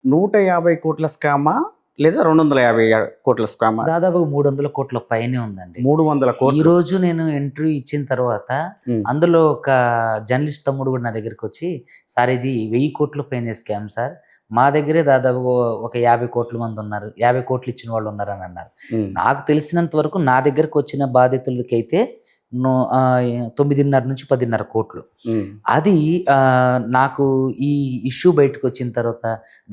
150 కోట్ల స్కామా లేదా 250 కోట్ల స్కామా? దాదాపు 300 కోట్ల పైనే ఉందండి. 300 ఈ కోట్లు. రోజు నేను ఇంటర్వ్యూ ఇచ్చిన తర్వాత హ్మ్. అందులో ఒక జర్నలిస్ట్ తమ్ముడు కూడా నా దగ్గరికి వచ్చి, సార్ ఇది 1000 కోట్ల పైన స్కామ్ సార్. మా దగ్గరే దాదాపు ఒక 50 కోట్ల మంది ఉన్నారు. 50 కోట్లు ఇచ్చిన వాళ్ళు ఉన్నారని అన్నారు. హ్మ్. నాకు తెలిసినంత వరకు నా దగ్గరకు వచ్చిన బాధితులకైతే 9:30 నుంచి 10:30 కోట్లు. హ్మ్. అది నాకు ఈ ఇష్యూ బయటకొచ్చిన తర్వాత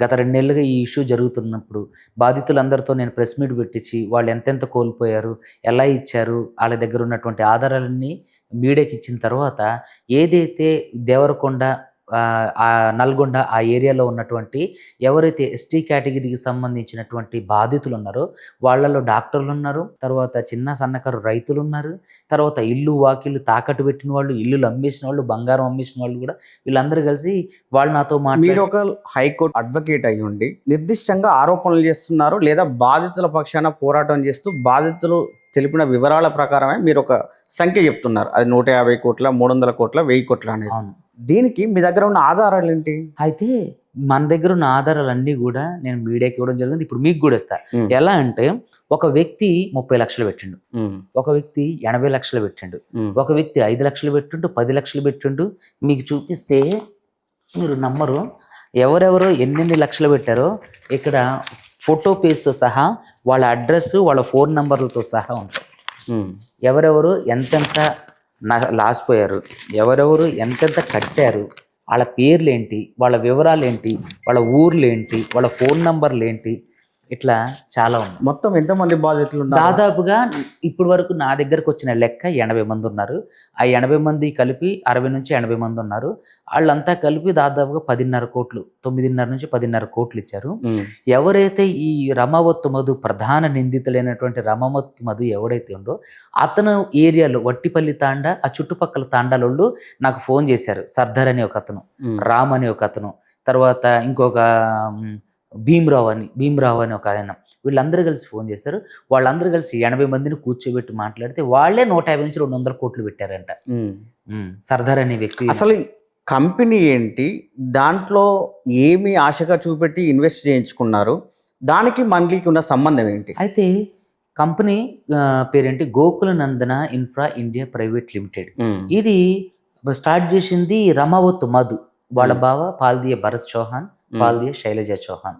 గత 2 నెలలుగా ఈ ఇష్యూ జరుగుతున్నప్పుడు బాధితులందరితో నేను ప్రెస్ మీట్ పెట్టించి వాళ్ళు ఎంతెంత కోల్పోయారు, ఎలా ఇచ్చారు, ఆళ్ళ దగ్గర ఉన్నటువంటి ఆధారాలన్నీ మీడియాకి ఇచ్చిన తర్వాత ఏదైతే దేవరకొండ నల్గొండ ఆ ఏరియాలో ఉన్నటువంటి ఎవరైతే ఎస్టీ కేటగిరీకి సంబంధించినటువంటి బాధితులున్నారో వాళ్ళలో డాక్టర్లున్నారు, తర్వాత చిన్న సన్నకారు రైతులున్నారు, తర్వాత ఇల్లు వాకిళ్ళు తాకట్టు పెట్టిన వాళ్ళు, ఇల్లులు అమ్మేసిన వాళ్ళు, బంగారం అమ్మేసిన వాళ్ళు కూడా వీళ్ళందరూ కలిసి వాళ్ళు నాతో మీరు ఒక హైకోర్టు అడ్వకేట్ అయి ఉండి నిర్దిష్టంగా ఆరోపణలు చేస్తున్నారు లేదా బాధితుల పక్షాన పోరాటం చేస్తూ బాధితులు తెలిపిన వివరాల ప్రకారమే మీరు ఒక సంఖ్య చెప్తున్నారు. అది 150 కోట్ల, 300 కోట్ల, 1000 కోట్ల అనేది. అవును. దీనికి మీ దగ్గర ఉన్న ఆధారాలు ఏంటి? అయితే మన దగ్గర ఉన్న ఆధారాలన్నీ కూడా నేను మీడియాకి ఇవ్వడం జరిగింది. ఇప్పుడు మీకు కూడా ఇస్తా. ఎలా అంటే ఒక వ్యక్తి 30 లక్షలు పెట్టిండు, ఒక వ్యక్తి 80 లక్షలు పెట్టిండు, ఒక వ్యక్తి 5 లక్షలు పెట్టిండు, 10 లక్షలు పెట్టిండు. మీకు చూపిస్తే మీరు నమ్మరు. ఎవరెవరో ఎన్నెన్ని లక్షలు పెట్టారో ఇక్కడ ఫోటో పేజ్తో సహా వాళ్ళ అడ్రస్, వాళ్ళ ఫోన్ నంబర్లతో సహా ఉంటాయి. ఎవరెవరు ఎంతెంత లాసిపోయారు, ఎవరెవరు ఎంతెంత కట్టారు, వాళ్ళ పేర్లేంటి, వాళ్ళ వివరాలేంటి, వాళ్ళ ఊర్లేంటి, వాళ్ళ ఫోన్ నంబర్లేంటి, ఇట్లా చాలా ఉంది. మొత్తం ఎంతమంది బాధితులు ఉన్నారు? దాదాపుగా ఇప్పటి వరకు నా దగ్గరకు వచ్చిన లెక్క 80 మంది ఉన్నారు. ఆ 80 మంది కలిపి 60 నుంచి 80 మంది ఉన్నారు. వాళ్ళంతా కలిపి దాదాపుగా 10:30 కోట్లు, 9:30 నుంచి 10:30 కోట్లు ఇచ్చారు. ఎవరైతే ఈ రమావత్తు మధు ప్రధాన నిందితులైనటువంటి రమావత్తు మధు ఎవడైతే ఉందో అతను ఏరియాలో వట్టిపల్లి తాండా, ఆ చుట్టుపక్కల తాండాలోళ్ళు నాకు ఫోన్ చేశారు. సర్దార్ అని ఒక అతను, రామ్ అని ఒక అతను, తర్వాత ఇంకొక భీమరావు అని ఒక ఆయన, వీళ్ళందరూ కలిసి ఫోన్ చేశారు. వాళ్ళందరూ కలిసి 80 మందిని కూర్చోబెట్టి మాట్లాడితే వాళ్ళే 150 నుంచి 200 కోట్లు పెట్టారంట. సర్దార్ అనే వ్యక్తి. అసలు కంపెనీ ఏంటి, దాంట్లో ఏమి ఆశగా చూపెట్టి ఇన్వెస్ట్ చేయించుకున్నారు, దానికి మంగ్లీకి ఉన్న సంబంధం ఏంటి? అయితే కంపెనీ పేరేంటి, గోకుల నందన ఇన్ఫ్రా ఇండియా ప్రైవేట్ లిమిటెడ్. ఇది స్టార్ట్ చేసింది రమావత్ మధు, వాళ్ళ బావ పాల్దియ భరత్ చౌహాన్, పాల్దియ శైలజ చౌహాన్.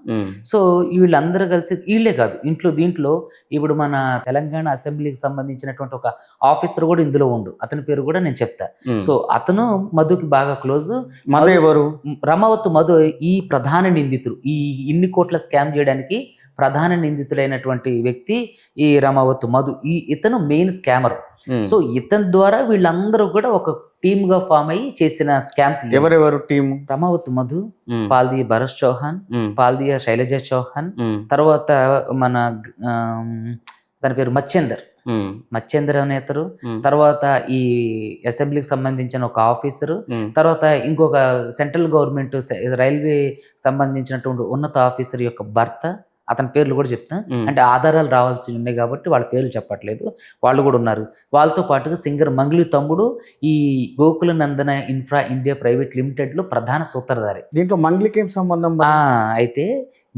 సో వీళ్ళందరూ కలిసి, వీళ్ళే కాదు దీంట్లో ఇప్పుడు మన తెలంగాణ అసెంబ్లీకి సంబంధించినటువంటి ఒక ఆఫీసర్ కూడా ఇందులో ఉండు, అతని పేరు కూడా నేను చెప్తా. సో అతను మధుకి బాగా క్లోజ్. మధు ఎవరు? రమావత్ మధు ఈ ప్రధాన నిందితుడు, ఈ ఇన్ని కోట్ల స్కామ్ చేయడానికి ప్రధాన నిందితుడైనటువంటి వ్యక్తి ఈ రమావత్ మధు. ఇతను మెయిన్ స్కామర్. సో ఇతని ద్వారా వీళ్ళందరూ కూడా ఒక టీమ్ గా ఫామ్ అయ్యి చేసిన స్కామ్స్. ఎవరెవరు టీమ్? రమావత్ మధు, పాల్దియ భరత్ చౌహాన్, పాల్దియ శైలజ చౌహాన్, తర్వాత మన తన పేరు మచ్చేందర్ అనేతరు, తర్వాత ఈ అసెంబ్లీకి సంబంధించిన ఒక ఆఫీసరు, తర్వాత ఇంకొక సెంట్రల్ గవర్నమెంట్ రైల్వే సంబంధించినటువంటి ఉన్నత ఆఫీసర్ యొక్క భర్త. అతని పేర్లు కూడా చెప్తా, అంటే ఆధారాలు రావాల్సి ఉన్నాయి కాబట్టి వాళ్ళ పేర్లు చెప్పట్లేదు, వాళ్ళు కూడా ఉన్నారు. వాళ్ళతో పాటుగా సింగర్ మంగ్లీ తమ్ముడు ఈ గోకుల నందన ఇన్ఫ్రా ఇండియా ప్రైవేట్ లిమిటెడ్లో ప్రధాన సూత్రధారి. దీంట్లో మంగ్లీకి ఏం సంబంధం? అయితే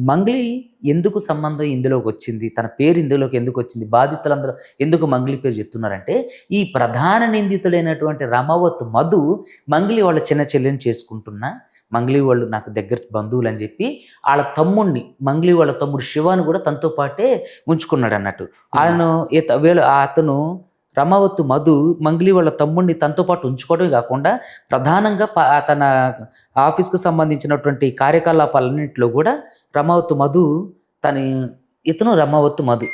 మంగ్లీ ఎందుకు సంబంధం ఇందులోకి వచ్చింది, తన పేరు ఇందులోకి ఎందుకు వచ్చింది, బాధితులందరూ ఎందుకు మంగ్లీ పేరు చెప్తున్నారంటే ఈ ప్రధాన నిందితులైనటువంటి రమావత్ మధు మంగ్లీ వాళ్ళ చిన్న చెల్లెని చేసుకుంటున్నా, మంగ్లీ వాళ్ళు నాకు దగ్గర బంధువులు అని చెప్పి వాళ్ళ తమ్ముడిని, మంగ్లీ వాళ్ళ తమ్ముడు శివాని కూడా తనతో పాటే ఉంచుకున్నాడు అన్నట్టు. అతను రమావత్ మధు మంగ్లీ వాళ్ళ తమ్ముడిని తనతో పాటు ఉంచుకోవడమే కాకుండా ప్రధానంగా తన ఆఫీస్కి సంబంధించినటువంటి కార్యకలాపాలన్నింటిలో కూడా రమావత్ మధు ఇతను రమావత్ మధు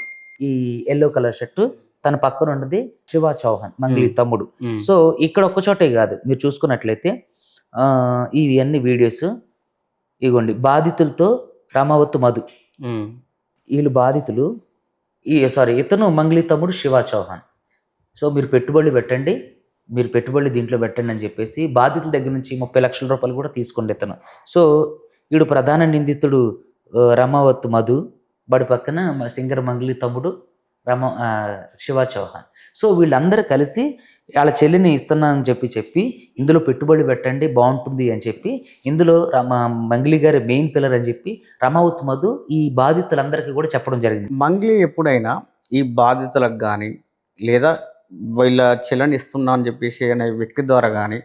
ఈ ఎల్లో కలర్ షర్టు, తన పక్కన ఉన్నది శివ చౌహాన్ మంగ్లీ తమ్ముడు. సో ఇక్కడ ఒక్క చోటే కాదు, మీరు చూసుకున్నట్లయితే ఇవి అన్ని వీడియోస్ ఇగోండి. బాధితులతో రమావత్ మధు, వీళ్ళు బాధితులు. ఇతను మంగ్లీ తమ్ముడు శివ చౌహాన్. సో మీరు పెట్టుబడులు పెట్టండి, మీరు పెట్టుబడులు దీంట్లో పెట్టండి అని చెప్పేసి బాధితుల దగ్గర నుంచి 30 లక్షల రూపాయలు కూడా తీసుకోండి ఇతను. సో వీడు ప్రధాన నిందితుడు రమావత్ మధు, బడి పక్కన సింగర్ మంగ్లీ తమ్ముడు శివ చౌహాన్. సో వీళ్ళందరూ కలిసి వాళ్ళ చెల్లిని ఇస్తున్నానని చెప్పి ఇందులో పెట్టుబడి పెట్టండి బాగుంటుంది అని చెప్పి, ఇందులో మంగ్లీ గారి మెయిన్ పిల్లర్ అని చెప్పి రమావత్ మధు ఈ బాధితులందరికీ కూడా చెప్పడం జరిగింది. మంగ్లీ ఎప్పుడైనా ఈ బాధితులకు కానీ లేదా వీళ్ళ చెల్లని ఇస్తున్నా అని చెప్పేసి అనే వ్యక్తి ద్వారా కానీ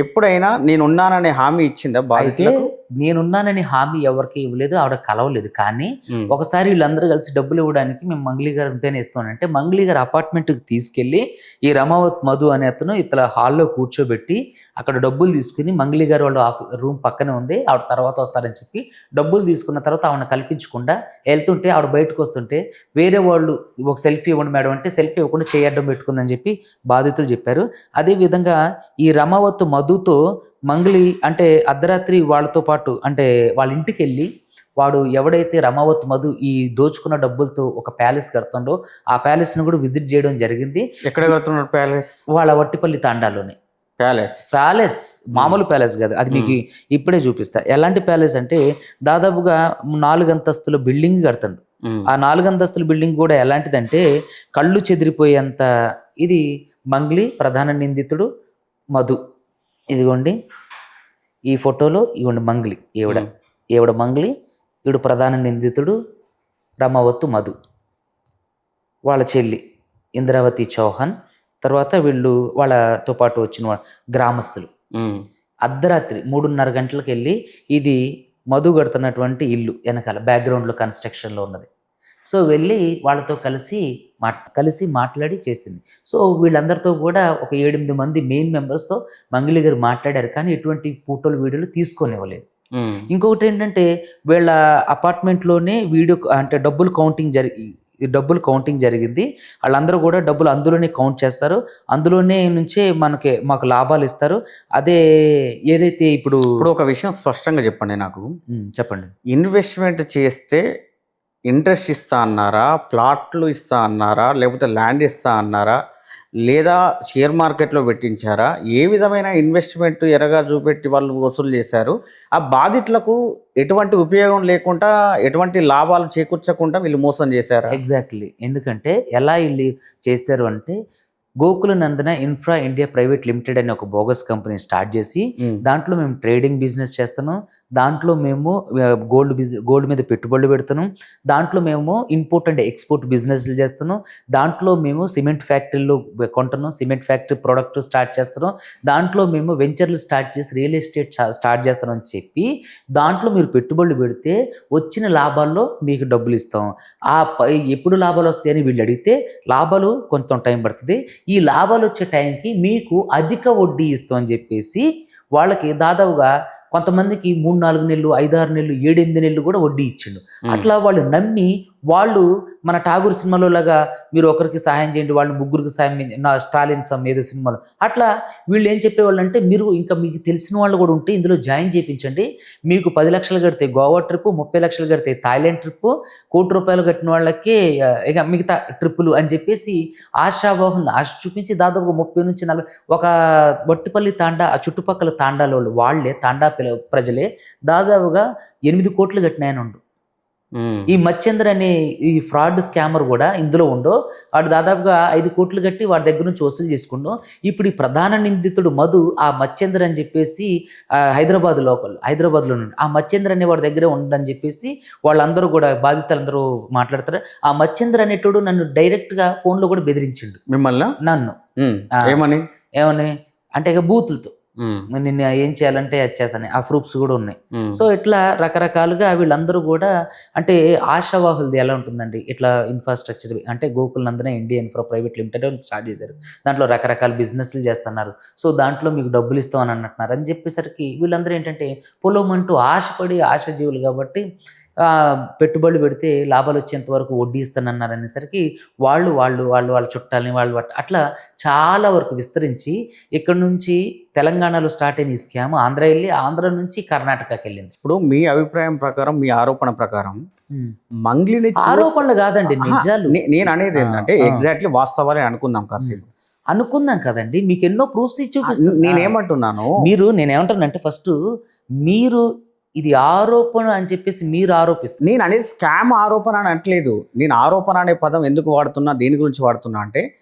ఎప్పుడైనా నేనున్నాననే హామీ ఇచ్చిందా అయితే బాధితులకు? నేనున్నానని హామీ ఎవరికి ఇవ్వలేదు, ఆవిడ కలవలేదు. కానీ ఉమ్, ఒకసారి వీళ్ళందరూ కలిసి డబ్బులు ఇవ్వడానికి మేము మంగ్లీ గారు ఉంటేనే ఇస్తానంటే మంగ్లీ గారు అపార్ట్మెంట్కి తీసుకెళ్ళి ఈ రమావత్ మధు అనే అతను ఇట్లా హాల్లో కూర్చోబెట్టి అక్కడ డబ్బులు తీసుకుని, మంగ్లీ గారు వాళ్ళు రూమ్ పక్కనే ఉంది, ఆవిడ తర్వాత వస్తారని చెప్పి డబ్బులు తీసుకున్న తర్వాత ఆవిడ కల్పించకుండా వెళ్తుంటే, ఆవిడ బయటకు వస్తుంటే వేరే వాళ్ళు ఒక సెల్ఫీ ఇవ్వండి మేడం అంటే సెల్ఫీ ఇవ్వకుండా చేయడం పెట్టుకుందని చెప్పి బాధితులు చెప్పారు. అదేవిధంగా ఈ రమావత్ మధుతో మంగ్లీ అంటే అర్ధరాత్రి వాళ్ళతో పాటు అంటే వాళ్ళ ఇంటికి వెళ్ళి వాడు ఎవడైతే రమావత్ మధు ఈ దోచుకున్న డబ్బులతో ఒక ప్యాలెస్ కడుతుండో ఆ ప్యాలెస్ని కూడా విజిట్ చేయడం జరిగింది. ఎక్కడ కడుతున్నారు ప్యాలెస్? వాళ్ళ వట్టిపల్లి తాండాలోనే. ప్యాలెస్ మామూలు ప్యాలెస్ కాదు, అది మీకు ఇప్పుడే చూపిస్తా. ఎలాంటి ప్యాలెస్ అంటే దాదాపుగా 4 అంతస్తుల బిల్డింగ్ కడుతుంది. ఆ 4 అంతస్తుల బిల్డింగ్ కూడా ఎలాంటిదంటే కళ్ళు చెదిరిపోయేంత ఇది. మంగ్లీ ప్రధాన నిందితుడు మధు, ఇదిగోండి ఈ ఫోటోలో ఇదిగోండి మంగ్లీ, ఈవిడ మంగ్లీ, ఈవిడ ప్రధాన నిందితుడు రమావత్ మధు, వాళ్ళ చెల్లి ఇంద్రావతి చౌహాన్, తర్వాత వీళ్ళు వాళ్ళతో పాటు వచ్చిన గ్రామస్తులు అర్ధరాత్రి 3:30 గంటలకు వెళ్ళి, ఇది మధు కడుతున్నటువంటి ఇల్లు వెనకాల బ్యాక్గ్రౌండ్లో కన్స్ట్రక్షన్లో ఉన్నది. సో వెళ్ళి వాళ్ళతో కలిసి మాట్లాడి చేసింది. సో వీళ్ళందరితో కూడా ఒక 7-8 మంది మెయిన్ మెంబర్స్తో మంగ్లీ గారు మాట్లాడారు, కానీ ఎటువంటి ఫోటోలు వీడియోలు తీసుకొనివ్వలేదు. ఇంకొకటి ఏంటంటే వీళ్ళ అపార్ట్మెంట్లోనే వీడియో అంటే డబ్బులు కౌంటింగ్ జరిగింది. వాళ్ళందరూ కూడా డబ్బులు అందులోనే కౌంట్ చేస్తారు, అందులోనే నుంచే మాకు లాభాలు ఇస్తారు. అదే ఏదైతే ఇప్పుడు ఒక విషయం స్పష్టంగా చెప్పండి నాకు. చెప్పండి. ఇన్వెస్ట్మెంట్ చేస్తే ఇంట్రెస్ట్ ఇస్తా అన్నారా, ప్లాట్లు ఇస్తా అన్నారా, లేకపోతే ల్యాండ్ ఇస్తా అన్నారా, లేదా షేర్ మార్కెట్లో పెట్టించారా? ఏ విధమైన ఇన్వెస్ట్మెంట్ ఎరగా చూపెట్టి వాళ్ళు వసూలు చేశారు? ఆ బాధితులకు ఎటువంటి ఉపయోగం లేకుండా, ఎటువంటి లాభాలు చేకూర్చకుండా వీళ్ళు మోసం చేశారా? ఎగ్జాక్ట్లీ. ఎందుకంటే ఎలా వీళ్ళు చేశారు అంటే, గోకుల నందన ఇన్ఫ్రా ఇండియా ప్రైవేట్ లిమిటెడ్ అనే ఒక బోగస్ కంపెనీ స్టార్ట్ చేసి దాంట్లో మేము ట్రేడింగ్ బిజినెస్ చేస్తున్నాం, దాంట్లో మేము గోల్డ్ మీద పెట్టుబడులు పెడుతున్నాం, దాంట్లో మేము ఇంపోర్ట్ అండ్ ఎక్స్పోర్ట్ బిజినెస్లు చేస్తున్నాం, దాంట్లో మేము సిమెంట్ ఫ్యాక్టరీలు కొంటున్నాం, సిమెంట్ ఫ్యాక్టరీ ప్రోడక్ట్ స్టార్ట్ చేస్తున్నాం, దాంట్లో మేము వెంచర్లు స్టార్ట్ చేసి రియల్ ఎస్టేట్ స్టార్ట్ చేస్తున్నాం అని చెప్పి దాంట్లో మీరు పెట్టుబడులు పెడితే వచ్చిన లాభాల్లో మీకు డబ్బులు ఇస్తాం. ఎప్పుడు లాభాలు వస్తాయని వీళ్ళు అడిగితే లాభాలు కొంత టైం పడుతుంది, ఈ లాభాలు వచ్చే టైంకి మీకు అధిక వడ్డీ ఇస్తాం అని చెప్పేసి వాళ్ళకి దాదాపుగా కొంతమందికి 3-4 నెలలు, 5-6 నెలలు, 7-8 నెలలు కూడా వడ్డీ ఇచ్చిండు. అట్లా వాళ్ళు నమ్మి వాళ్ళు మన ఠాగూర్ సినిమాలో లాగా మీరు ఒకరికి సహాయం చేయండి, వాళ్ళు ముగ్గురికి సహాయం నా స్టాలిన్ సమ్ ఏదో సినిమాలో అట్లా వీళ్ళు ఏం చెప్పేవాళ్ళు అంటే, మీరు ఇంకా మీకు తెలిసిన వాళ్ళు కూడా ఉంటే ఇందులో జాయిన్ చేయించండి, మీకు 10 లక్షలు కడితే గోవా ట్రిప్, 30 లక్షలు కడితే థాయిలాండ్ ట్రిప్, ₹1,00,00,000 కట్టిన వాళ్ళకే ఇక మిగతా ట్రిప్పులు అని చెప్పేసి ఆశ చూపించి దాదాపు 30 నుంచి 40 ఒక వట్టిపల్లి తాండా ఆ చుట్టుపక్కల తాండాలో వాళ్ళే తాండా ప్రజలే దాదాపుగా 8 కోట్లు కట్టినాయని ఉండు. ఈ మత్స్యేంద్ర అనే ఈ ఫ్రాడ్ స్కామర్ కూడా ఇందులో ఉండో, వాడు దాదాపుగా 5 కోట్లు కట్టి వాడి దగ్గర నుంచి వసూలు చేసుకుండో. ఇప్పుడు ఈ ప్రధాన నిందితుడు మధు ఆ మత్స్యేంద్ర అని చెప్పేసి హైదరాబాద్లో నుండి ఆ మత్స్యేంద్ర అనే వాడి దగ్గరే ఉండని చెప్పేసి వాళ్ళందరూ కూడా బాధితులందరూ మాట్లాడతారు. ఆ మత్స్యేంద్ర అనేటోడు నన్ను డైరెక్ట్గా ఫోన్లో కూడా బెదిరించిండు మిమ్మల్ని, నన్ను. ఏమని అంటే ఇక బూతులతో నిన్ను ఏం చేయాలంటే అది చేస్తాను, ఆ ప్రూఫ్స్ కూడా ఉన్నాయి. సో ఇట్లా రకరకాలుగా వీళ్ళందరూ కూడా అంటే ఆశావాహులది ఎలా ఉంటుందండి, ఇట్లా ఇన్ఫ్రాస్ట్రక్చర్ అంటే Gokul Nandana India infra private limited start చేశారు, దాంట్లో రకరకాల బిజినెస్లు చేస్తున్నారు, సో దాంట్లో మీకు డబ్బులు ఇస్తామని అంటున్నారు అని చెప్పేసరికి వీళ్ళందరూ ఏంటంటే పొలం అంటూ ఆశపడి ఆశాజీవులు కాబట్టి పెట్టుబడులు పెడితే లాభాలు వచ్చేంత వరకు వడ్డీ ఇస్తానన్నారు అనేసరికి వాళ్ళ చుట్టాలని వాళ్ళు అట్లా చాలా వరకు విస్తరించి ఇక్కడ నుంచి తెలంగాణలో స్టార్ట్ అయిన ఈ స్కామ్ ఆంధ్ర నుంచి కర్ణాటకకి వెళ్ళింది. ఇప్పుడు మీ అభిప్రాయం ప్రకారం, మీ ఆరోపణ ప్రకారం మంగ్లీని ఆరోపణలు కాదండి, నిజాలు. నేను అనేది ఏంటంటే ఎగ్జాక్ట్లీ వాస్తవాలే అనుకుందాం కాసేపు. అనుకుందాం కదండి, మీకు ఎన్నో ప్రూఫ్స్ ఇచ్చి చూపిస్తాను. నేనేమంటున్నాను, నేనేమంటానంటే ఫస్ట్ మీరు ఇది ఆరోపణ అని చెప్పేసి మీరు ఆరోపిస్తారు. నేను అనేది స్కామ్ ఆరోపణ అని అనట్లేదు. నేను ఆరోపణ అనే పదం ఎందుకు వాడుతున్నా, దేని గురించి వాడుతున్నా అంటే